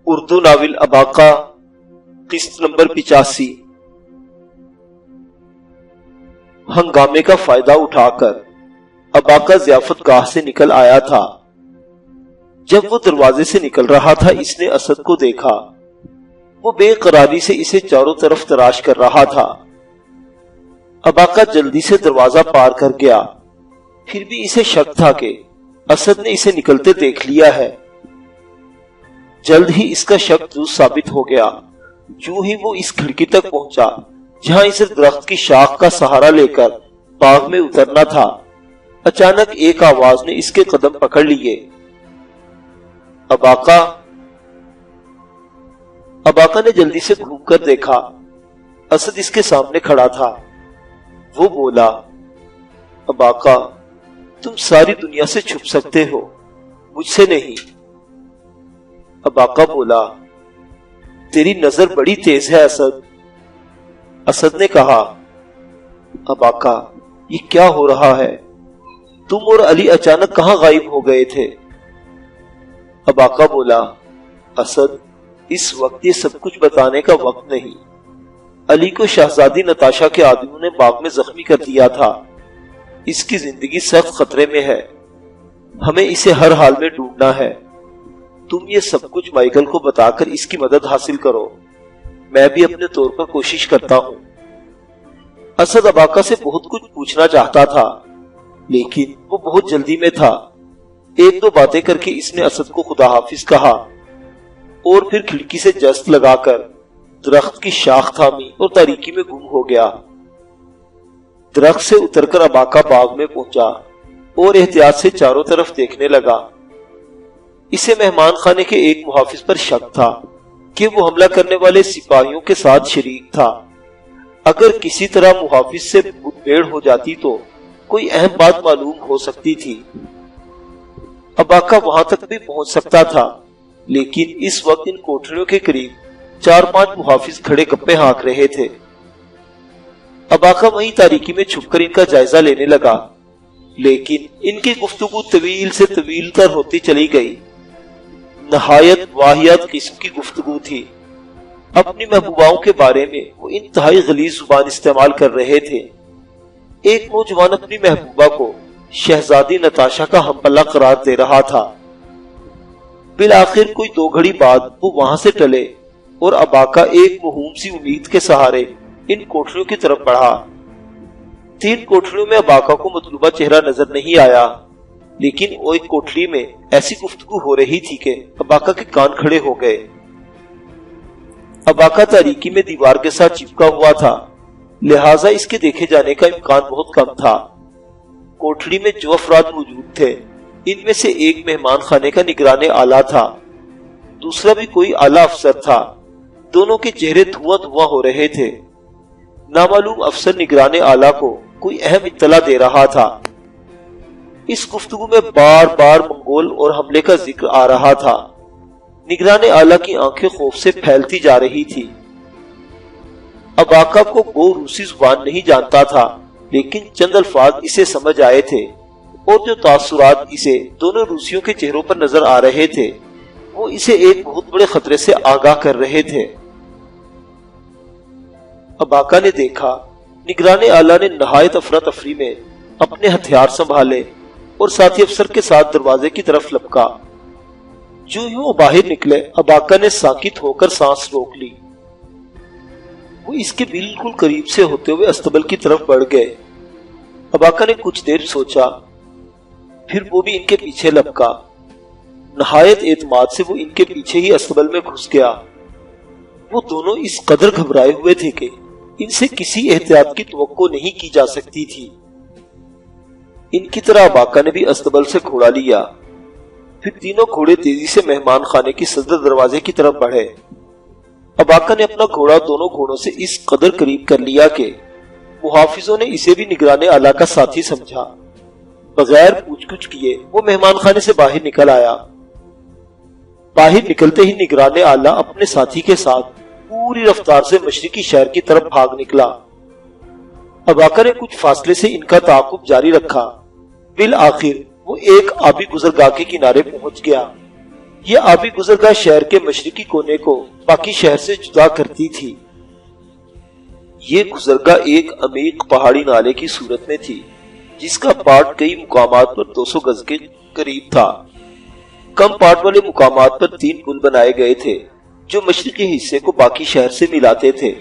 Urdu novel اباقہ قسط number 85۔ ہنگامے کا فائدہ اٹھا کر اباقہ ضیافت گاہ سے نکل آیا تھا۔ جب وہ دروازے سے نکل رہا تھا اس نے اسد کو دیکھا۔ وہ بے قراری سے اسے چاروں طرف تلاش کر رہا تھا۔ اباقہ جلدی سے دروازہ پار کر گیا، پھر بھی اسے شک تھا کہ اسد نے اسے نکلتے دیکھ لیا ہے۔ جلد ہی اس کا شک درست ثابت ہو گیا۔ جو ہی وہ اس کھڑکی تک پہنچا جہاں اسے درخت کی شاخ کا سہارا لے کر باغ میں اترنا تھا، اچانک ایک آواز نے اس کے قدم پکڑ لیے۔ اباقہ! اباقہ نے جلدی سے گھوم کر دیکھا، اسد اس کے سامنے کھڑا تھا۔ وہ بولا، اباقہ تم ساری دنیا سے چھپ سکتے ہو، مجھ سے نہیں۔ اباقہ بولا، تیری نظر بڑی تیز ہے اسد۔ اسد نے کہا، اباقہ یہ کیا ہو رہا ہے؟ تم اور علی اچانک کہاں غائب ہو گئے تھے؟ اباقہ بولا، اسد اس وقت یہ سب کچھ بتانے کا وقت نہیں۔ علی کو شہزادی نتاشا کے آدمیوں نے باغ میں زخمی کر دیا تھا۔ اس کی زندگی سخت خطرے میں ہے، ہمیں اسے ہر حال میں ڈھونڈنا ہے۔ تم یہ سب کچھ مائیکل کو بتا کر اس کی مدد حاصل کرو، میں بھی اپنے طور پر کوشش کرتا ہوں۔ اسد اباقہ سے بہت کچھ پوچھنا چاہتا تھا، لیکن وہ بہت جلدی میں تھا۔ ایک دو باتیں کر کے اس نے اسد کو خدا حافظ کہا اور پھر کھڑکی سے جست لگا کر درخت کی شاخ تھامی اور تاریکی میں گم ہو گیا۔ درخت سے اتر کر اباقہ باغ میں پہنچا اور احتیاط سے چاروں طرف دیکھنے لگا۔ اسے مہمان خانے کے ایک محافظ پر شک تھا کہ وہ حملہ کرنے والے سپاہیوں کے ساتھ شریک تھا۔ اگر کسی طرح محافظ سے مدبھیڑ ہو جاتی تو کوئی اہم بات معلوم ہو سکتی تھی۔ اباقہ وہاں تک بھی پہنچ سکتا تھا، لیکن اس وقت ان کوٹھریوں کے قریب 4-5 محافظ کھڑے گپے ہانک رہے تھے۔ اباقہ وہیں تاریکی میں چھپ کر ان کا جائزہ لینے لگا، لیکن ان کی گفتگو طویل سے طویل تر ہوتی چلی گئی۔ نہایت واہیات قسم کی گفتگو تھی۔ اپنی محبوباؤں کے بارے میں وہ انتہائی غلیظ زبان استعمال کر رہے تھے۔ ایک نوجوان اپنی محبوبہ کو شہزادی نتاشا کا ہم پلہ قرار دے رہا تھا۔ بالآخر کوئی 2 گھڑی بعد وہ وہاں سے ٹلے اور اباقہ ایک موہوم سی امید کے سہارے ان کوٹھریوں کی طرف بڑھا۔ 3 کوٹھریوں میں اباقہ کو مطلوبہ چہرہ نظر نہیں آیا، لیکن وہ ایک کوٹھری میں ایسی گفتگو ہو رہی تھی کہ اباقہ کے کان کھڑے ہو گئے۔ اباقہ تاریکی میں دیوار کے ساتھ چپکا ہوا تھا، لہٰذا اس کے دیکھے جانے کا امکان بہت کم تھا۔ کوٹھری میں جو افراد موجود تھے ان میں سے ایک مہمان خانے کا نگران اعلیٰ تھا، دوسرا بھی کوئی اعلیٰ افسر تھا۔ دونوں کے چہرے دھواں دھواں ہو رہے تھے۔ نامعلوم افسر نگران اعلیٰ کو کوئی اہم اطلاع دے رہا تھا۔ اس گفتگو میں بار بار منگول اور حملے کا ذکر آ رہا تھا۔ نگران اعلیٰ کی آنکھیں خوف سے پھیلتی جا رہی تھی۔ اباقہ کو وہ روسی زبان نہیں جانتا تھا، لیکن چند الفاظ اسے سمجھ آئے تھے، اور جو تاثرات اسے دونوں روسیوں کے چہروں پر نظر آ رہے تھے وہ اسے ایک بہت بڑے خطرے سے آگاہ کر رہے تھے۔ اباقہ نے دیکھا نگران اعلیٰ نے نہایت افراتفری میں اپنے ہتھیار سنبھالے اور ساتھی افسر کے ساتھ دروازے کی طرف لپکا۔ جو ہی وہ باہر نکلے اباقہ نے ساکت ہو کر سانس روک لی۔ وہ اس کے بالکل قریب سے ہوتے ہوئے استبل کی طرف بڑھ گئے۔ اباقہ نے کچھ دیر سوچا، پھر وہ بھی ان کے پیچھے لپکا۔ نہایت اعتماد سے وہ ان کے پیچھے ہی استبل میں گھس گیا۔ وہ دونوں اس قدر گھبرائے ہوئے تھے کہ ان سے کسی احتیاط کی توقع نہیں کی جا سکتی تھی۔ ان کی طرح اباقہ نے بھی استبل سے گھوڑا لیا۔ پھر تینوں گھوڑے تیزی سے مہمان خانے کی صدر دروازے کی طرف بڑھے۔ اباقہ نے اپنا گھوڑا دونوں گھوڑوں سے اس قدر قریب کر لیا کہ محافظوں نے اسے بھی نگران اعلیٰ کا ساتھی سمجھا۔ بغیر پوچھ گچھ کیے وہ مہمان خانے سے باہر نکل آیا۔ باہر نکلتے ہی نگران اعلیٰ اپنے ساتھی کے ساتھ پوری رفتار سے مشرقی شہر کی طرف بھاگ نکلا۔ اباقہ نے کچھ فاصلے سے ان کا تعاقب جاری رکھا۔ بالآخر وہ ایک آبی گزرگاہ کے کنارے پہنچ گیا۔ یہ آبی گزرگاہ شہر کے مشرقی کونے کو باقی شہر سے جدا کرتی تھی۔ یہ گزرگاہ ایک عمیق پہاڑی نالے کی صورت میں تھی جس کا پاٹ کئی مقامات پر 200 گز کے قریب تھا۔ کم پاٹ والے مقامات پر 3 پل بنائے گئے تھے جو مشرقی حصے کو باقی شہر سے ملاتے تھے۔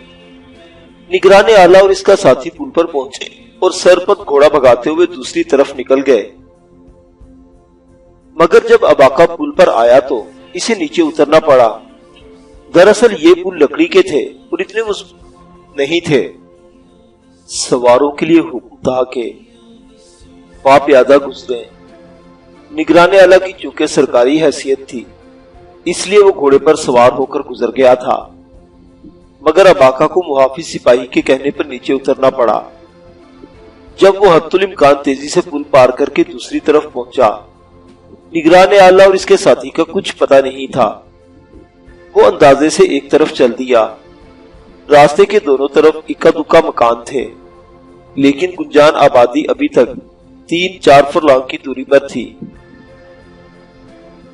نگران اعلیٰ اور اس کا ساتھی پل پر پہنچے اور سر پر گھوڑا بھگاتے ہوئے دوسری طرف نکل گئے، مگر جب اباقہ پل پر آیا تو اسے نیچے اترنا پڑا۔ دراصل یہ پل لکڑی کے تھے اور اتنے مضبوط نہیں تھے۔ سواروں کے لیے حکم تھا کہ پیادہ گزریں۔ نگران اعلیٰ کی چونکہ سرکاری حیثیت تھی اس لیے وہ گھوڑے پر سوار ہو کر گزر گیا تھا، مگر اباقہ کو محافظ سپاہی کے کہنے پر نیچے اترنا پڑا۔ جب وہ حد الامکان تیزی سے پل پار کر کے دوسری طرف پہنچا، نگران اعلیٰ اور اس کے ساتھی کا کچھ پتہ نہیں تھا۔ وہ اندازے سے ایک طرف چل دیا۔ راستے کے دونوں طرف اکا دکا مکان تھے، لیکن گنجان آبادی ابھی تک 3-4 فرلانگ کی دوری پر تھی۔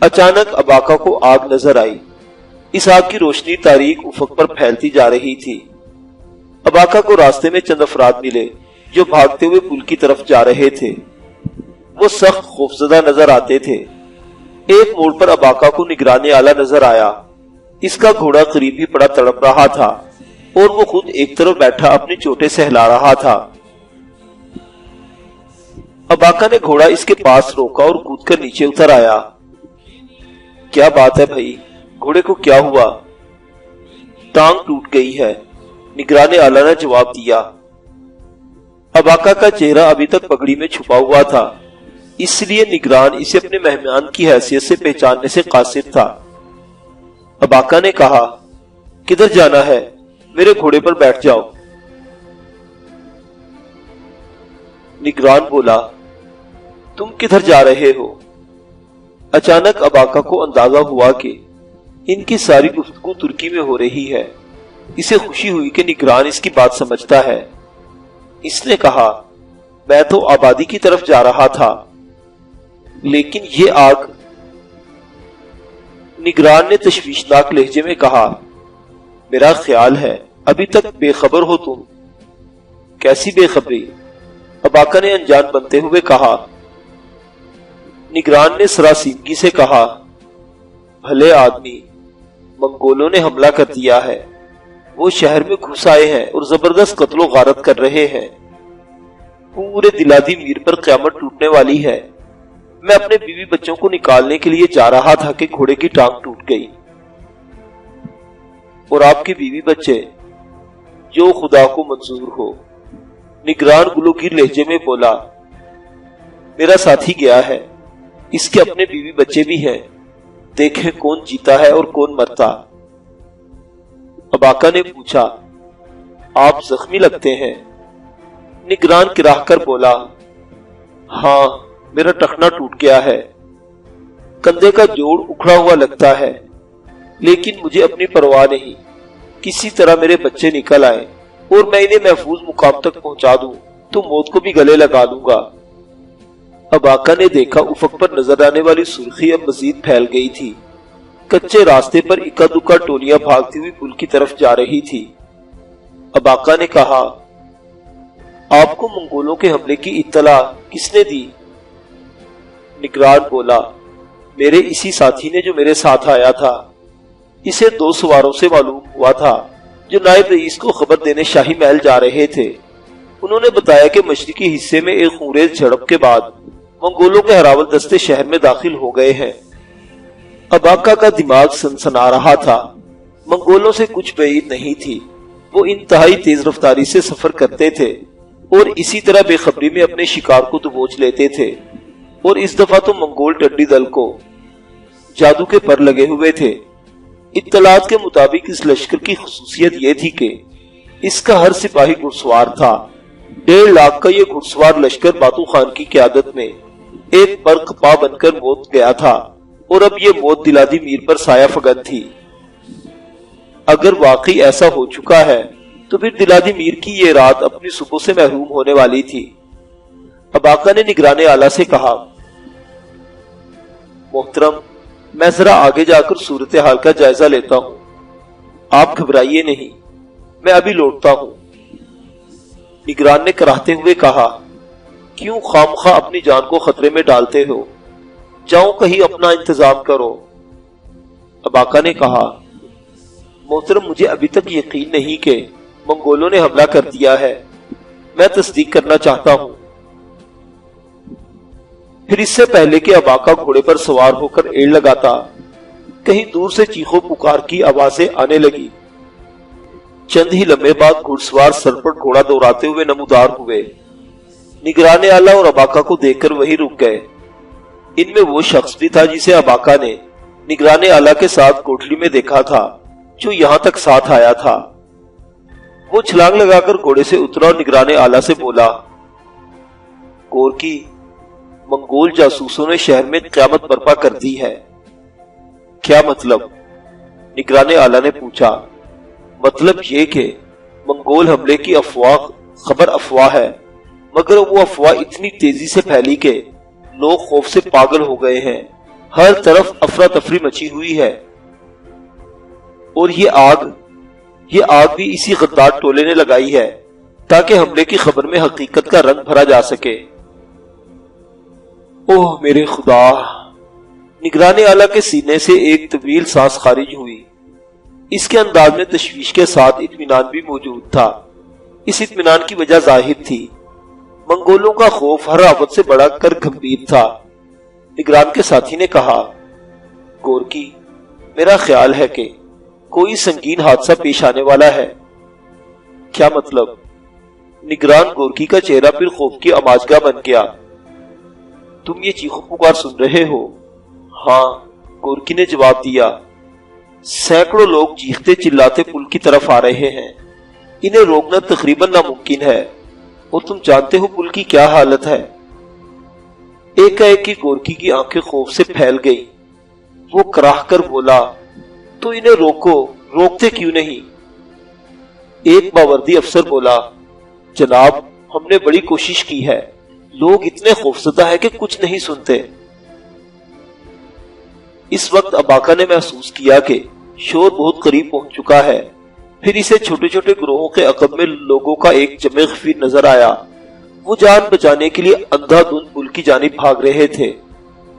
اچانک اباقہ کو آگ نظر آئی۔ اس آگ کی روشنی تاریک افق پر پھیلتی جا رہی تھی۔ اباقہ کو راستے میں چند افراد ملے جو بھاگتے ہوئے پل کی طرف جا رہے تھے۔ وہ سخت خوفزدہ نظر آتے تھے۔ ایک موڑ پر اباقہ کو نگران اعلیٰ نظر آیا۔ اس کا گھوڑا قریب ہی پڑا تڑپ رہا تھا اور وہ خود ایک طرف بیٹھا اپنی چوٹیں سہلا رہا تھا۔ اباقہ نے گھوڑا اس کے پاس روکا اور کود کر نیچے اتر آیا۔ کیا بات ہے بھائی، گھوڑے کو کیا ہوا؟ ٹانگ ٹوٹ گئی ہے، نگران اعلیٰ نے جواب دیا۔ اباقہ کا چہرہ ابھی تک پگڑی میں چھپا ہوا تھا، اس لیے نگران اسے اپنے مہمان کی حیثیت سے پہچاننے سے قاصر تھا۔ اباقہ نے کہا، کدھر جانا ہے؟ میرے گھوڑے پر بیٹھ جاؤ۔ نگران بولا، تم کدھر جا رہے ہو؟ اچانک اباقہ کو اندازہ ہوا کہ ان کی ساری گفتگو ترکی میں ہو رہی ہے۔ اسے خوشی ہوئی کہ نگران اس کی بات سمجھتا ہے۔ اس نے کہا، میں تو آبادی کی طرف جا رہا تھا، لیکن یہ آگ۔ نگران نے تشویشناک لہجے میں کہا، میرا خیال ہے ابھی تک بے خبر ہو تم۔ کیسی بے خبری؟ اباقہ نے انجان بنتے ہوئے کہا۔ نگران نے سراسیمگی سے کہا، بھلے آدمی، منگولوں نے حملہ کر دیا ہے۔ وہ شہر میں گھس آئے ہیں اور زبردست قتل و غارت کر رہے ہیں۔ پورے دلادی میر پر قیامت ٹوٹنے والی ہے۔ میں اپنے بیوی بچوں کو نکالنے کے لیے جا رہا تھا کہ گھوڑے کی ٹانگ ٹوٹ گئی۔ اور آپ کے بیوی بچے؟ جو خدا کو منظور ہو، نگران گلوگیر لہجے میں بولا۔ میرا ساتھی گیا ہے، اس کے اپنے بیوی بچے بھی ہیں، دیکھیں کون جیتا ہے اور کون مرتا۔ اباقہ نے پوچھا، آپ زخمی لگتے ہیں؟ نگران کراہ کر بولا، ہاں، میرا ٹخنا ٹوٹ گیا ہے، کندھے کا جوڑ اکھڑا ہوا لگتا ہے، لیکن مجھے اپنی پرواہ نہیں، کسی طرح میرے بچے نکل آئے اور میں انہیں محفوظ مقام تک پہنچا دوں تو موت کو بھی گلے لگا لوں گا۔ اباقہ نے دیکھا افق پر نظر آنے والی سرخی اب مزید پھیل گئی تھی۔ کچے راستے پر اکا دکا ٹولیاں بھاگتی ہوئی پل کی طرف جا رہی تھی۔ اباقہ نے کہا، آپ کو منگولوں کے حملے کی اطلاع کس نے دی؟ نگران بولا، میرے اسی ساتھی نے جو میرے ساتھ آیا تھا۔ اسے 2 سواروں سے معلوم ہوا تھا جو نائب رئیس کو خبر دینے شاہی محل جا رہے تھے۔ انہوں نے بتایا کہ مشرقی حصے میں ایک خونریز جھڑپ کے بعد منگولوں کے ہراول دستے شہر میں داخل ہو گئے ہیں۔ اباقہ کا دماغ سنسنا رہا تھا۔ منگولوں سے کچھ بعید نہیں تھی، وہ انتہائی تیز رفتاری سے سفر کرتے تھے اور اسی طرح بے خبری میں اپنے شکار کو دبوچ لیتے تھے، اور اس دفعہ تو منگول ٹڈی دل کو جادو کے پر لگے ہوئے تھے۔ اطلاعات کے مطابق اس لشکر کی خصوصیت یہ تھی کہ اس کا ہر سپاہی گھڑسوار تھا۔ 1.5 لاکھ کا یہ گھڑسوار لشکر باتو خان کی قیادت میں ایک برق پا بن کر موت گیا تھا، اور اب یہ موت دلادی میر پر سایہ فگن تھی۔ اگر واقعی ایسا ہو چکا ہے تو پھر دلادی میر کی یہ رات اپنی صبح سے محروم ہونے والی تھی۔ اباقہ نے نگران اعلیٰ سے کہا، محترم، میں ذرا آگے جا کر صورتحال کا جائزہ لیتا ہوں، آپ گھبرائیے نہیں، میں ابھی لوٹتا ہوں۔ نگران نے کراہتے ہوئے کہا، کیوں خامخواہ اپنی جان کو خطرے میں ڈالتے ہو؟ جاؤ کہیں اپنا انتظام کرو۔ اباقا نے کہا، محترم مجھے ابھی تک یقین نہیں کہ منگولوں نے حملہ کر دیا ہے، میں تصدیق کرنا چاہتا ہوں۔ پھر اس سے پہلے کہ اباقا گھوڑے پر سوار ہو کر ایڑ لگاتا، کہیں دور سے چیخو پکار کی آوازیں آنے لگی۔ چند ہی لمحے بعد گھڑ سوار سر پر گھوڑا دوڑاتے ہوئے نمودار ہوئے۔ نگران اعلیٰ اور اباقا کو دیکھ کر وہی رک گئے۔ ان میں وہ شخص بھی تھا جسے اباقا نے نگران اعلیٰ کے ساتھ کوٹلی میں دیکھا تھا، جو یہاں تک ساتھ آیا تھا۔ وہ چھلانگ لگا کر گھوڑے سے اترا اور نگران اعلیٰ سے بولا، گورکی، منگول جاسوسوں نے شہر میں قیامت برپا کر دی ہے۔ کیا مطلب؟ نگران اعلیٰ نے پوچھا۔ مطلب یہ کہ منگول حملے کی خبر افواہ ہے، مگر وہ افواہ اتنی تیزی سے پھیلی کہ لوگ خوف سے پاگل ہو گئے ہیں، ہر طرف افراتفری مچی ہوئی ہے۔ اور یہ آگ بھی اسی غدار ٹولے نے لگائی ہے تاکہ حملے کی خبر میں حقیقت کا رنگ بھرا جا سکے۔ اوہ میرے خدا! نگران اعلیٰ کے سینے سے ایک طویل سانس خارج ہوئی۔ اس کے انداز میں تشویش کے ساتھ اطمینان بھی موجود تھا۔ اس اطمینان کی وجہ ظاہر تھی، منگولوں کا خوف ہر آفت سے بڑا کر گمبھیر تھا۔ نگران کے ساتھی نے کہا، گورکی، میرا خیال ہے کہ کوئی سنگین حادثہ پیش آنے والا ہے۔ کیا مطلب؟ نگران گورکی کا چہرہ پھر خوف کی اماجگاہ بن گیا۔ تم یہ چیخو پکار سن رہے ہو؟ ہاں، گورکی نے جواب دیا۔ سینکڑوں لوگ چیختے چلاتے پل کی طرف آ رہے ہیں، انہیں روکنا تقریباً ناممکن ہے، اور تم جانتے ہو پل کی کیا حالت ہے۔ ایک کی گورکی کی آنکھیں خوف سے پھیل گئی۔ وہ کراہ کر بولا، تو انہیں روکو، روکتے کیوں نہیں؟ ایک باوردی افسر بولا، جناب ہم نے بڑی کوشش کی ہے، لوگ اتنے خوفزدہ ہیں کہ کچھ نہیں سنتے۔ اس وقت اباقا نے محسوس کیا کہ شور بہت قریب پہنچ چکا ہے۔ پھر اسے چھوٹے چھوٹے گروہوں کے عقب میں لوگوں کا ایک جمع غفیر نظر آیا۔ وہ جان بچانے کے لیے اندھا دھند پل کی جانب بھاگ رہے تھے۔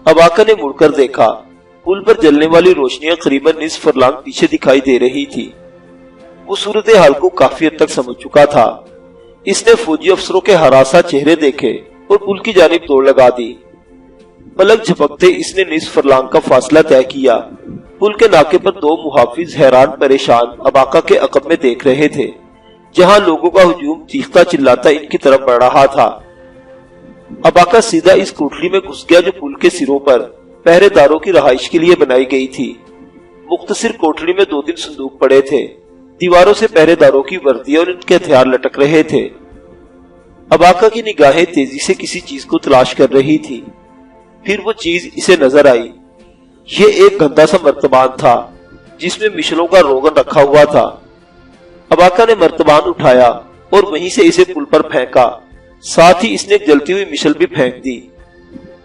اباقا نے مڑ کر دیکھا، پل پر جلنے والی روشنیاں قریباً نصف فرلانگ پیچھے دکھائی دے رہی تھی۔ وہ صورتحال کو کافی حد تک سمجھ چکا تھا۔ اس نے فوجی افسروں کے ہراساں چہرے دیکھے اور پل کی جانب دوڑ لگا دی۔ پلک جھپکتے اس نے نصف فرلانگ کا فاصلہ طے کیا۔ پل کے ناکے پر دو محافظ حیران پریشان اباقا کے عقب میں دیکھ رہے تھے، جہاں لوگوں کا ہجوم چیختا چلاتا ان کی طرف بڑھ رہا تھا۔ اباقا سیدھا اس کوٹلی میں گھس گیا جو پل کے سروں پر پہرے داروں کی رہائش کے لیے بنائی گئی تھی۔ مختصر کوٹلی میں 2 صندوق پڑے تھے، دیواروں سے پہرے داروں کی وردی اور ان کے ہتھیار لٹک رہے تھے۔ اباقا کی نگاہیں تیزی سے کسی چیز کو تلاش کر رہی تھی، پھر وہ چیز اسے نظر آئی۔ یہ ایک گندا سا مرتبان تھا جس میں مشلوں کا روغن رکھا ہوا تھا۔ اباقا نے مرتبان اٹھایا اور وہیں سے اسے پل پر پھینکا، ساتھ ہی اس نے ایک جلتی ہوئی مشل بھی پھینک دی۔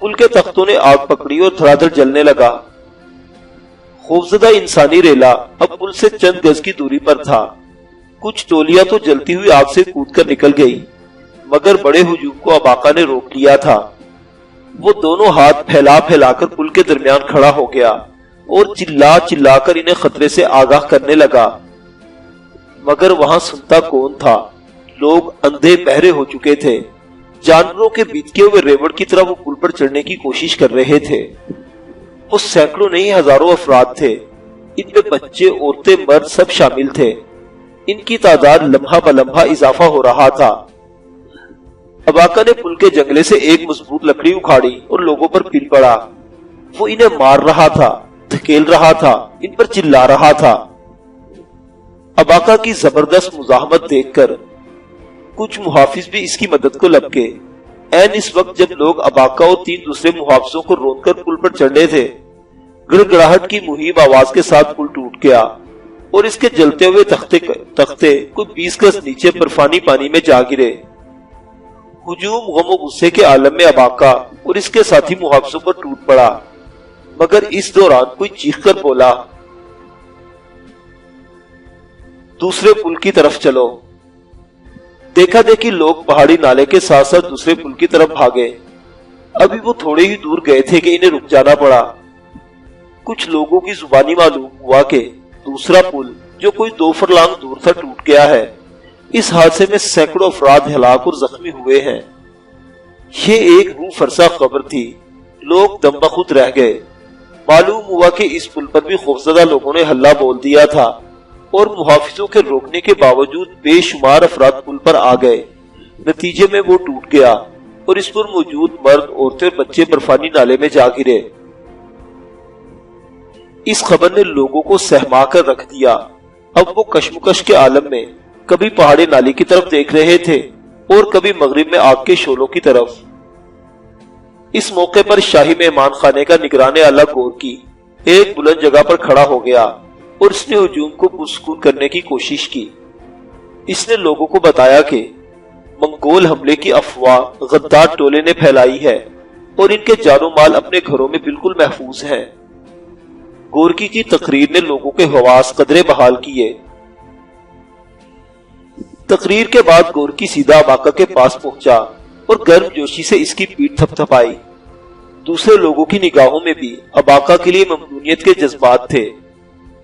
پل کے تختوں نے آگ پکڑی اور دھڑا دھڑ جلنے لگا۔ خوفزدہ انسانی ریلا اب پل سے چند گز کی دوری پر تھا۔ کچھ ٹولیاں تو جلتی ہوئی آگ سے کود کر نکل گئی، مگر بڑے ہجوم کو اباقا نے روک لیا تھا۔ وہ دونوں ہاتھ پھیلا پھیلا کر پل کے درمیان کھڑا ہو گیا اور چلا چلا کر انہیں خطرے سے آگاہ کرنے لگا، مگر وہاں سنتا کون تھا؟ لوگ اندھے بہرے ہو چکے تھے۔ جانوروں کے بیتکے ہوئے ریوڑ کی طرح وہ پل پر چڑھنے کی کوشش کر رہے تھے۔ وہ سینکڑوں نہیں ہزاروں افراد تھے، ان میں بچے، عورتیں، مرد سب شامل تھے۔ ان کی تعداد لمحہ بلمحہ اضافہ ہو رہا تھا۔ اباقا نے پل کے جنگلے سے ایک مضبوط لکڑی اکھاڑی اور لوگوں پر پھر پڑا۔ وہ انہیں مار رہا تھا، دھکیل رہا تھا، ان پر چلا رہا تھا۔ اباقا کی زبردست مزاحمت دیکھ کر کچھ محافظ بھی اس کی مدد کو لپکے۔ عین اس وقت جب لوگ اباقا اور 3 دوسرے محافظوں کو روک کر پل پر چڑھنے تھے، گڑگڑاہٹ کی مہیب آواز کے ساتھ پل ٹوٹ گیا اور اس کے جلتے ہوئے تختے کوئی 20 گز نیچے برفانی پانی میں جا گرے۔ ہجوم غم و غصے کے عالم میں اباقا اور اس کے ساتھی محافظوں پر ٹوٹ پڑا۔ مگر اس دوران کوئی چیخ کر بولا، دوسرے پل کی طرف چلو۔ دیکھا دیکھی لوگ پہاڑی نالے کے ساتھ ساتھ دوسرے پل کی طرف بھاگے۔ ابھی وہ تھوڑے ہی دور گئے تھے کہ انہیں رک جانا پڑا۔ کچھ لوگوں کی زبانی معلوم ہوا کہ دوسرا پل جو کوئی 2 فرلانگ دور تھا ٹوٹ گیا ہے۔ اس حادثے میں سینکڑوں افراد ہلاک اور زخمی ہوئے ہیں۔ یہ ایک روح فرسا خبر تھی۔ لوگ دم بخود رہ گئے۔ معلوم ہوا کہ اس پل پر بھی خوفزدہ لوگوں نے ہلہ بول دیا تھا اور محافظوں کے روکنے کے باوجود بے شمار افراد پل پر آ گئے۔ نتیجے میں وہ ٹوٹ گیا اور اس پر موجود مرد، عورتیں اور بچے برفانی نالے میں جا گرے۔ اس خبر نے لوگوں کو سہما کر رکھ دیا۔ اب وہ کشمکش کے عالم میں کبھی پہاڑی نالی کی طرف دیکھ رہے تھے اور کبھی مغرب میں آگ کے شعلوں کی طرف۔ اس موقع پر شاہی مہمان خانے کا نگران اعلیٰ گورکی ایک بلند جگہ پر کھڑا ہو گیا اور اس نے ہجوم کو پرسکون کرنے کی کوشش کی۔ اس نے لوگوں کو بتایا کہ منگول حملے کی افواہ غدار ٹولے نے پھیلائی ہے اور ان کے جان و مال اپنے گھروں میں بالکل محفوظ ہیں۔ گورکی کی تقریر نے لوگوں کے حواس قدرے بحال کیے۔ تقریر کے بعد گورکی سیدھا اباقہ کے پاس پہنچا اور گرم جوشی سے اس کی پیٹھ تھپ تھپائی۔ دوسرے لوگوں کی نگاہوں میں بھی اباقہ کے لیے ممنونیت کے جذبات تھے۔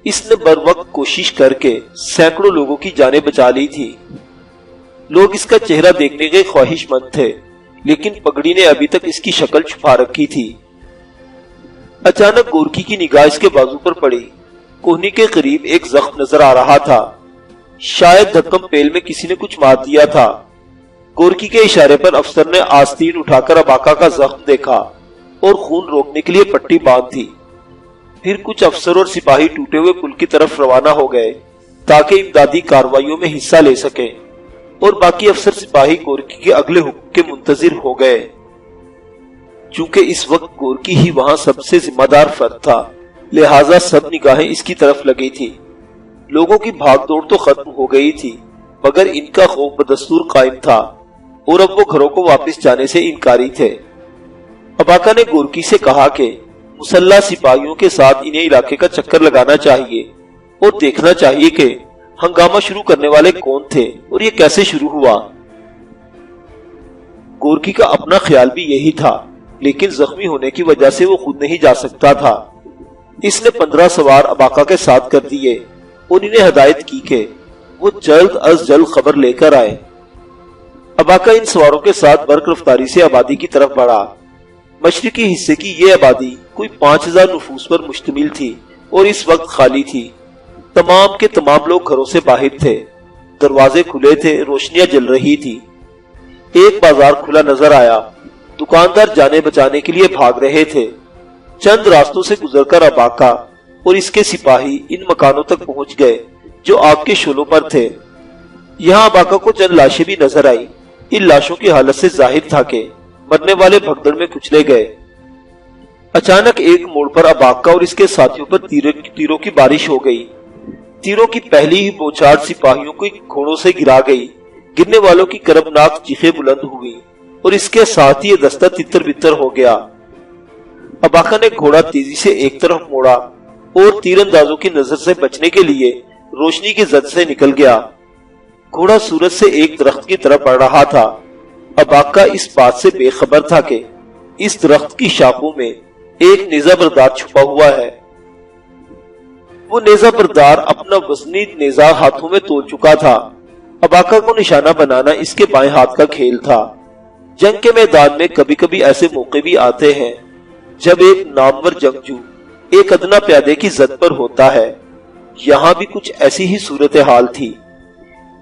اس نے بر وقت کوشش کر کے سینکڑوں لوگوں کی جانیں بچا لی تھی۔ لوگ اس کا چہرہ دیکھنے کے خواہش مند تھے، لیکن پگڑی نے ابھی تک اس کی شکل چھپا رکھی تھی۔ اچانک گورکی کی نگاہ اس کے بازو پر پڑی۔ کوہنی کے قریب ایک زخم نظر آ رہا تھا۔ شاید دھکم پیل میں کسی نے کچھ مار دیا تھا۔ گورکی کے اشارے پر افسر نے آستین اٹھا کر اباقہ کا زخم دیکھا اور خون روکنے کے لیے پٹی باندھ دی۔ پھر کچھ افسر اور سپاہی ٹوٹے ہوئے پل کی طرف روانہ ہو گئے تاکہ امدادی کارروائیوں میں حصہ لے سکیں، اور باقی افسر سپاہی گورکی کے اگلے حکم کے منتظر ہو گئے۔ چونکہ اس وقت گورکی ہی وہاں سب سے ذمہ دار فرد تھا، لہٰذا سب نگاہیں اس کی طرف لگی تھی۔ لوگوں کی بھاگ دوڑ تو ختم ہو گئی تھی، مگر ان کا خوف بدستور قائم تھا اور اب وہ گھروں کو واپس جانے سے انکاری تھے۔ اباقہ نے گورکی سے کہا کہ مسلح سپاہیوں کے ساتھ انہیں علاقے کا چکر لگانا چاہیے اور دیکھنا چاہیے کہ ہنگامہ شروع کرنے والے کون تھے اور یہ کیسے شروع ہوا۔ گورکی کا اپنا خیال بھی یہی تھا، لیکن زخمی ہونے کی وجہ سے وہ خود نہیں جا سکتا تھا۔ اس نے 15 سوار اباقہ کے ساتھ کر دیے اور انہیں ہدایت کی کہ وہ جلد از جلد خبر لے کر آئے۔ اباقہ ان سواروں کے ساتھ برق رفتاری سے آبادی کی طرف بڑھا۔ مشرقی حصے کی یہ آبادی کوئی 5000 نفوس پر مشتمل تھی اور اس وقت خالی تھی۔ تمام کے تمام لوگ گھروں سے باہر تھے، دروازے کھلے تھے، روشنیاں جل رہی تھی۔ ایک بازار کھلا نظر آیا، دکاندار جانے بچانے کے لیے بھاگ رہے تھے۔ چند راستوں سے گزر کر اباقہ اور اس کے سپاہی ان مکانوں تک پہنچ گئے جو آگ کے شعلوں پر تھے۔ یہاں اباقہ کو چند لاشیں بھی نظر آئی۔ ان لاشوں کی حالت سے ظاہر تھا کہ مرنے والے بھگدڑ میں کچلے گئے۔ اچانک ایک موڑ پر اباقہ اور اس کے ساتھیوں پر تیروں کی بارش ہو گئی۔ تیروں کی پہلی ہی بوچھار سپاہیوں کو گھوڑوں سے گرا گئی۔ گرنے والوں کی کربناک چیخیں بلند ہوئی اور اس کے ساتھ ہی دستہ تتر بتر ہو گیا۔ اباقہ نے گھوڑا تیزی سے ایک طرف موڑا اور تیر اندازوں کی نظر سے بچنے کے لیے روشنی کی زد سے نکل گیا۔ گھوڑا سورج سے ایک درخت کی طرف بڑھ رہا تھا۔ اباقہ اس بات سے بے خبر تھا کہ اس درخت کی شاخوں میں ایک نیزہ بردار چھپا ہوا ہے۔ وہ نیزہ بردار اپنا وزنی نیزہ ہاتھوں میں تول چکا تھا۔ اباقہ کو نشانہ بنانا اس کے بائیں ہاتھ کا کھیل تھا۔ جنگ کے میدان میں کبھی کبھی ایسے موقع بھی آتے ہیں جب ایک نامور جنگجو ایک ادنا پیادے کی زد پر ہوتا ہے۔ یہاں بھی کچھ ایسی ہی صورتحال تھی۔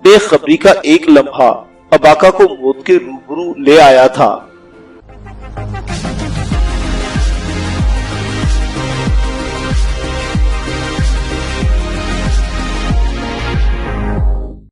بے خبری کا ایک لمحہ اباقہ کو موت کے روبرو لے آیا تھا۔